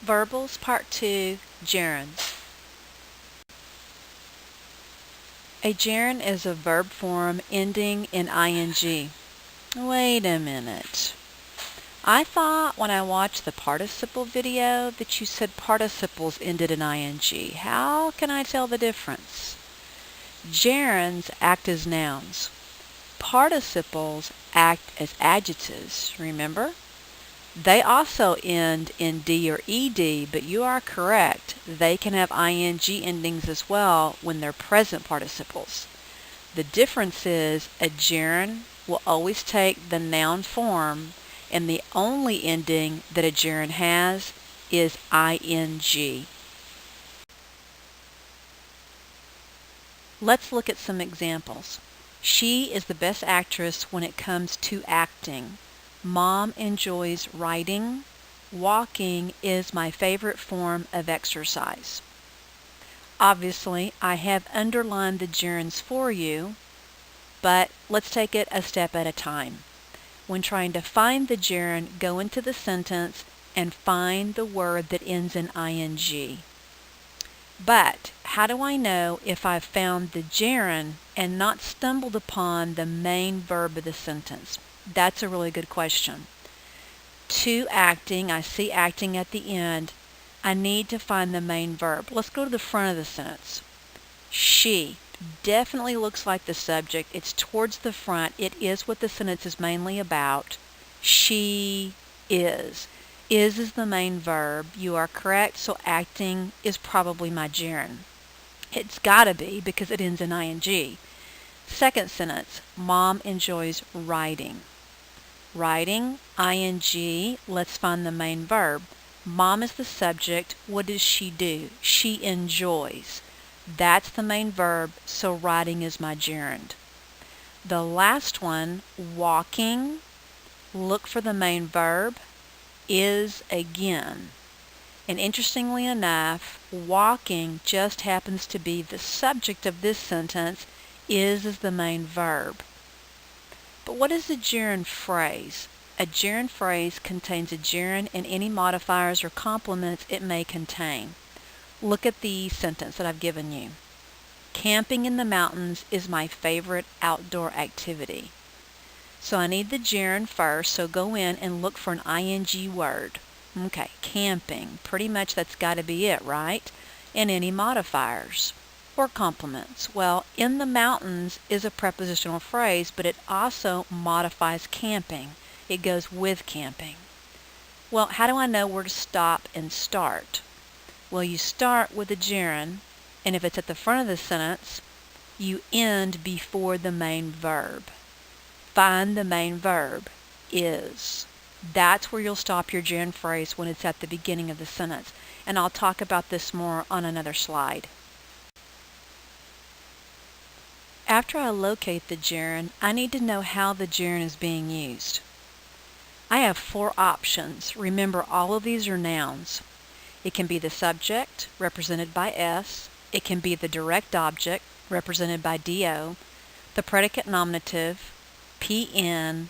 Verbals Part 2 Gerunds. A gerund is a verb form ending in ing. Wait a minute. I thought when I watched the participle video that you said participles ended in ing. How can I tell the difference? Gerunds act as nouns. Participles act as adjectives, remember? They also end in D or ED, but you are correct. They can have ing endings as well when they're present participles. The difference is a gerund will always take the noun form, and the only ending that a gerund has is ing. Let's look at some examples. She is the best actress when it comes to acting. Mom enjoys writing. Walking is my favorite form of exercise. Obviously, I have underlined the gerunds for you, but let's take it a step at a time. When trying to find the gerund, go into the sentence and find the word that ends in ing. But how do I know if I've found the gerund and not stumbled upon the main verb of the sentence? That's a really good question. To acting, I see acting at the end. I need to find the main verb. Let's go to the front of the sentence. She definitely looks like the subject. It's towards the front. It is what the sentence is mainly about. She is. Is the main verb. You are correct, so acting is probably my gerund. It's gotta be because it ends in ing. Second sentence, Mom enjoys writing. Writing, ing, let's find the main verb. Mom is the subject. What does she do? She enjoys. That's the main verb, so writing is my gerund. The last one, walking, look for the main verb, is again. And interestingly enough, walking just happens to be the subject of this sentence, is the main verb. But what is a gerund phrase? A gerund phrase contains a gerund and any modifiers or complements it may contain. Look at the sentence that I've given you. Camping in the mountains is my favorite outdoor activity. So I need the gerund first, so go in and look for an ing word. Okay, camping. Pretty much that's got to be it, right? And any modifiers or complements. Well, in the mountains is a prepositional phrase, but it also modifies camping. It goes with camping. Well, how do I know where to stop and start? Well, you start with a gerund, and if it's at the front of the sentence, you end before the main verb. Find the main verb, is. That's where you'll stop your gerund phrase when it's at the beginning of the sentence. And I'll talk about this more on another slide. After I locate the gerund, I need to know how the gerund is being used. I have 4 options. Remember, all of these are nouns. It can be the subject, represented by S. It can be the direct object, represented by DO, the predicate nominative, PN,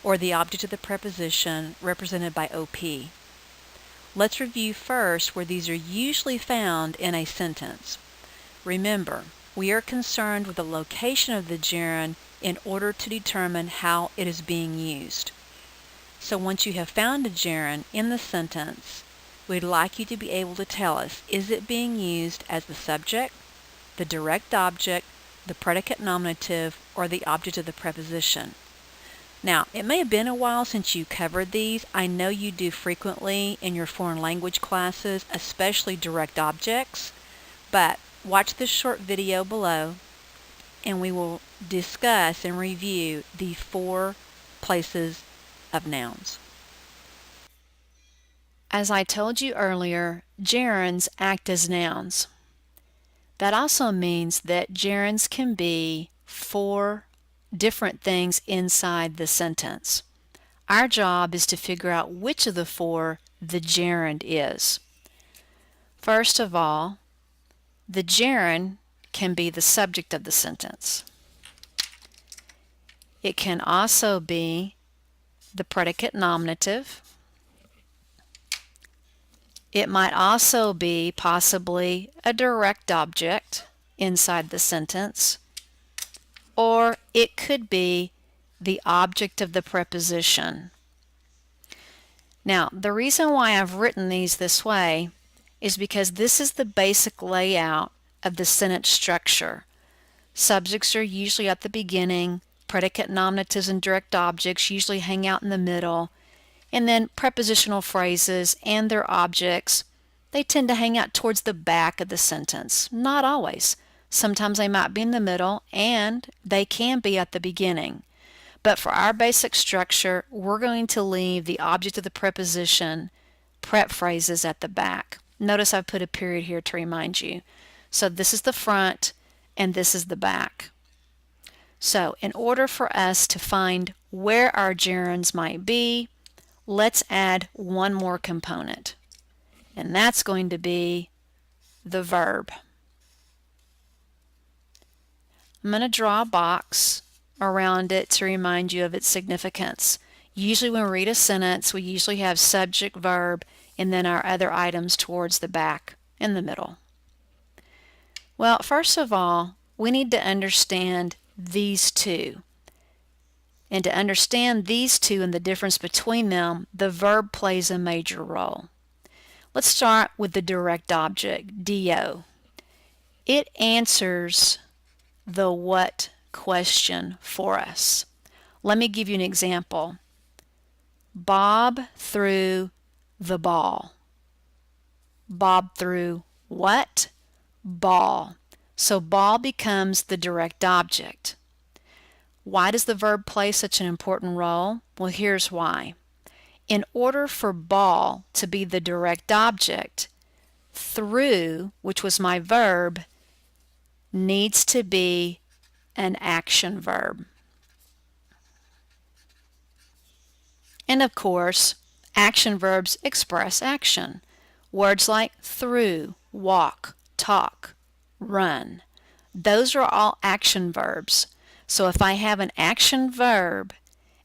or the object of the preposition, represented by OP. Let's review first where these are usually found in a sentence. Remember, we are concerned with the location of the gerund in order to determine how it is being used. So once you have found a gerund in the sentence, we'd like you to be able to tell us, is it being used as the subject, the direct object, the predicate nominative, or the object of the preposition? Now, it may have been a while since you covered these. I know you do frequently in your foreign language classes, especially direct objects, but watch this short video below and we will discuss and review the 4 places of nouns. As I told you earlier, gerunds act as nouns. That also means that gerunds can be 4 different things inside the sentence. Our job is to figure out which of the 4 the gerund is. First of all, the gerund can be the subject of the sentence. It can also be the predicate nominative. It might also be possibly a direct object inside the sentence, or it could be the object of the preposition. Now, the reason why I've written these this way is because this is the basic layout of the sentence structure. Subjects are usually at the beginning, predicate nominatives and direct objects usually hang out in the middle, and then prepositional phrases and their objects, they tend to hang out towards the back of the sentence. Not always. Sometimes they might be in the middle, and they can be at the beginning. But for our basic structure, we're going to leave the object of the preposition, prep phrases at the back. Notice I put a period here to remind you. So this is the front, and this is the back. So in order for us to find where our gerunds might be, let's add one more component, and that's going to be the verb. I'm going to draw a box around it to remind you of its significance. Usually when we read a sentence, we usually have subject, verb, and then our other items towards the back in the middle. Well, first of all, we need to understand these two. And to understand these two and the difference between them, the verb plays a major role. Let's start with the direct object, do. It answers the what question for us. Let me give you an example. Bob threw the ball. Bob threw what? Ball. So ball becomes the direct object. Why does the verb play such an important role? Well, here's why. In order for ball to be the direct object, threw, which was my verb, needs to be an action verb. And of course, action verbs express action. Words like threw, walk, talk, run. Those are all action verbs. So if I have an action verb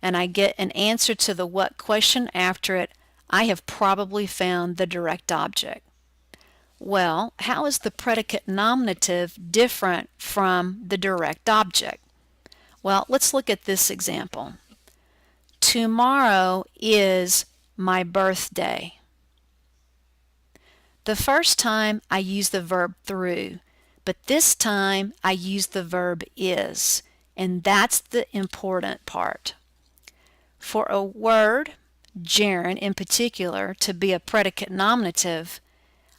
and I get an answer to the what question after it, I have probably found the direct object. Well, how is the predicate nominative different from the direct object? Well, let's look at this example. Tomorrow is my birthday. The first time I used the verb through, but this time I used the verb is, and that's the important part. For a word, gerund in particular, to be a predicate nominative,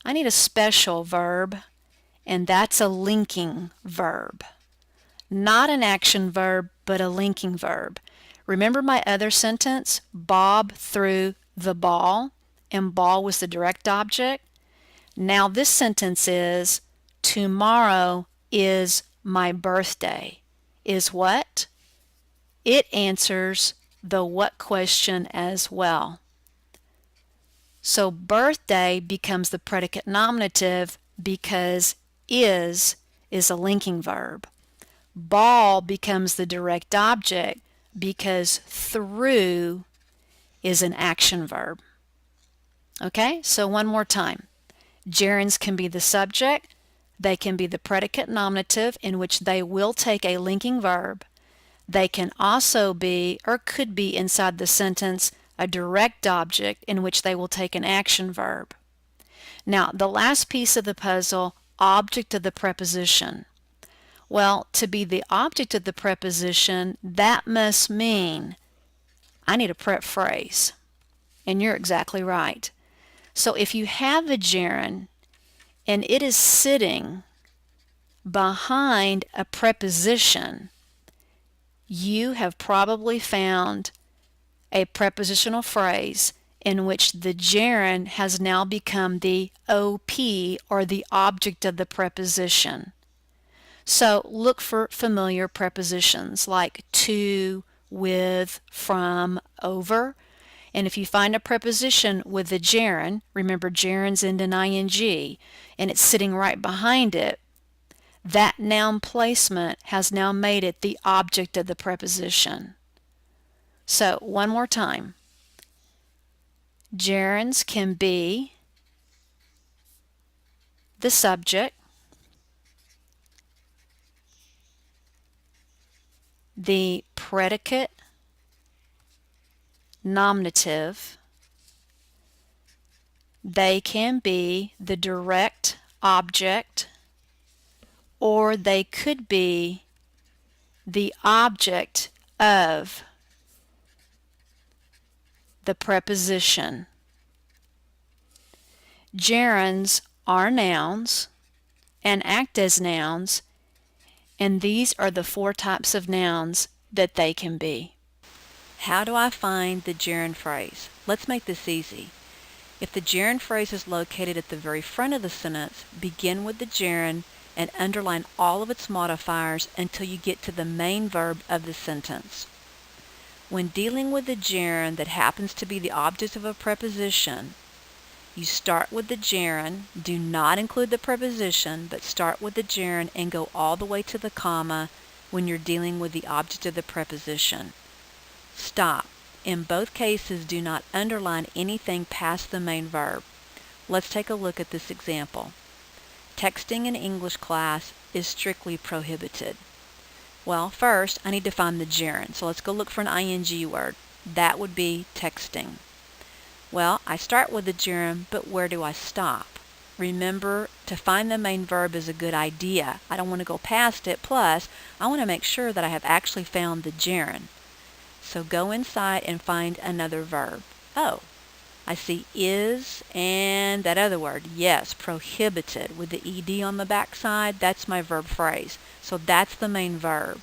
I need a special verb, and that's a linking verb. Not an action verb, but a linking verb. Remember my other sentence? Bob threw the ball, and ball was the direct object. Now this sentence is, tomorrow is my birthday. Is what? It answers the what question as well. So birthday becomes the predicate nominative because is a linking verb. Ball becomes the direct object because through is an action verb. Okay, so one more time. Gerunds can be the subject, they can be the predicate nominative in which they will take a linking verb. They can also be, or could be inside the sentence, a direct object in which they will take an action verb. Now, the last piece of the puzzle, object of the preposition. Well, to be the object of the preposition, that must mean I need a prep phrase. And you're exactly right. So if you have a gerund and it is sitting behind a preposition, you have probably found a prepositional phrase in which the gerund has now become the OP, or the object of the preposition. So look for familiar prepositions like to, with, from, over. And if you find a preposition with a gerund, remember gerunds end in ing, and it's sitting right behind it, that noun placement has now made it the object of the preposition. So one more time. Gerunds can be the subject, the predicate, nominative. They can be the direct object, or they could be the object of the preposition. Gerunds are nouns and act as nouns, and these are the 4 types of nouns that they can be. How do I find the gerund phrase? Let's make this easy. If the gerund phrase is located at the very front of the sentence, begin with the gerund and underline all of its modifiers until you get to the main verb of the sentence. When dealing with a gerund that happens to be the object of a preposition, you start with the gerund, do not include the preposition, but start with the gerund and go all the way to the comma when you're dealing with the object of the preposition. Stop. In both cases, do not underline anything past the main verb. Let's take a look at this example. Texting in English class is strictly prohibited. Well, first, I need to find the gerund. So let's go look for an ing word. That would be texting. Well, I start with the gerund, but where do I stop? Remember, to find the main verb is a good idea. I don't want to go past it. Plus, I want to make sure that I have actually found the gerund. So go inside and find another verb. Oh, I see is and that other word. Yes, prohibited with the ed on the back side. That's my verb phrase. So that's the main verb.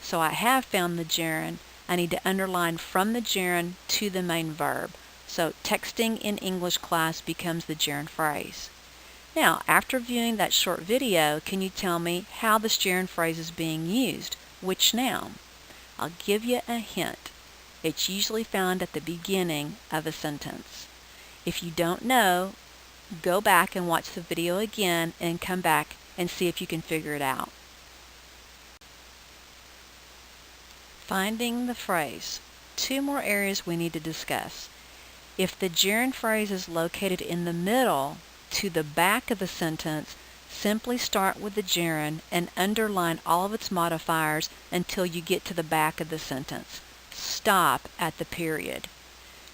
So I have found the gerund. I need to underline from the gerund to the main verb. So texting in English class becomes the gerund phrase. Now, after viewing that short video, can you tell me how this gerund phrase is being used? Which noun? I'll give you a hint. It's usually found at the beginning of a sentence. If you don't know, go back and watch the video again and come back and see if you can figure it out. Finding the phrase. 2 more areas we need to discuss. If the gerund phrase is located in the middle to the back of the sentence, simply start with the gerund and underline all of its modifiers until you get to the back of the sentence. Stop at the period.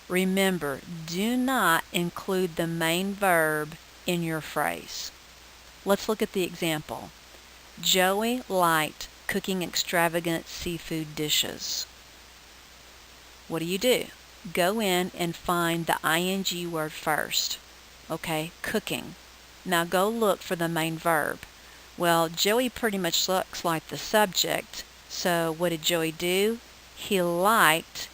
Remember, do not include the main verb in your phrase. Let's look at the example. Joey liked cooking extravagant seafood dishes. What do? Go in and find the ing word first. Okay, cooking. Now go look for the main verb. Well, Joey pretty much looks like the subject. So what did Joey do? He liked,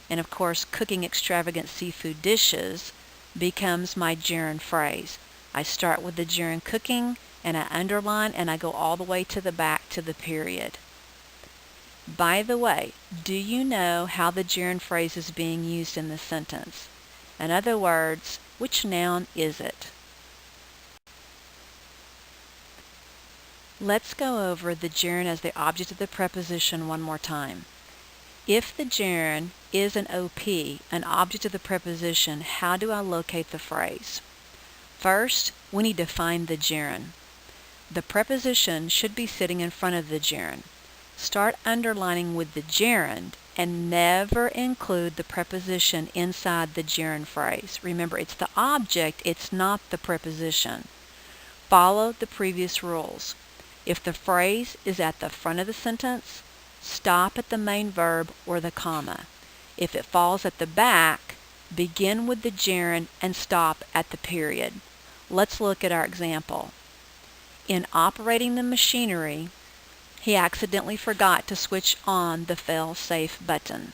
and of course cooking extravagant seafood dishes becomes my gerund phrase. I start with the gerund cooking and I underline and I go all the way to the back to the period. By the way, do you know how the gerund phrase is being used in this sentence? In other words, which noun is it? Let's go over the gerund as the object of the preposition one more time. If the gerund is an OP, an object of the preposition, how do I locate the phrase? First, we need to find the gerund. The preposition should be sitting in front of the gerund. Start underlining with the gerund and never include the preposition inside the gerund phrase. Remember, it's the object, it's not the preposition. Follow the previous rules. If the phrase is at the front of the sentence, stop at the main verb or the comma. If it falls at the back, begin with the gerund and stop at the period. Let's look at our example. In operating the machinery, he accidentally forgot to switch on the fail-safe button.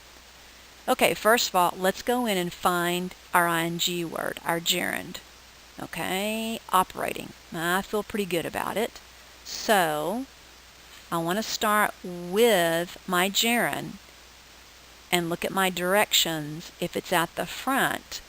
Okay, first of all, let's go in and find our ing word, our gerund. Okay, operating. I feel pretty good about it. So, I want to start with my gerund and look at my directions. If it's at the front,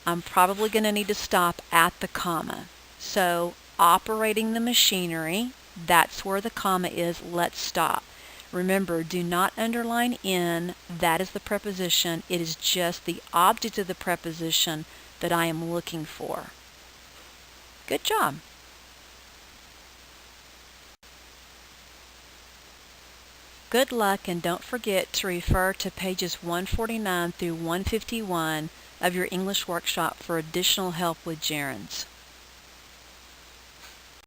I'm probably going to need to stop at the comma. So, operating the machinery, that's where the comma is. Let's stop. Remember, do not underline in. That is the preposition. It is just the object of the preposition that I am looking for. Good job. Good luck, and don't forget to refer to pages 149 through 151 of your English workshop for additional help with gerunds.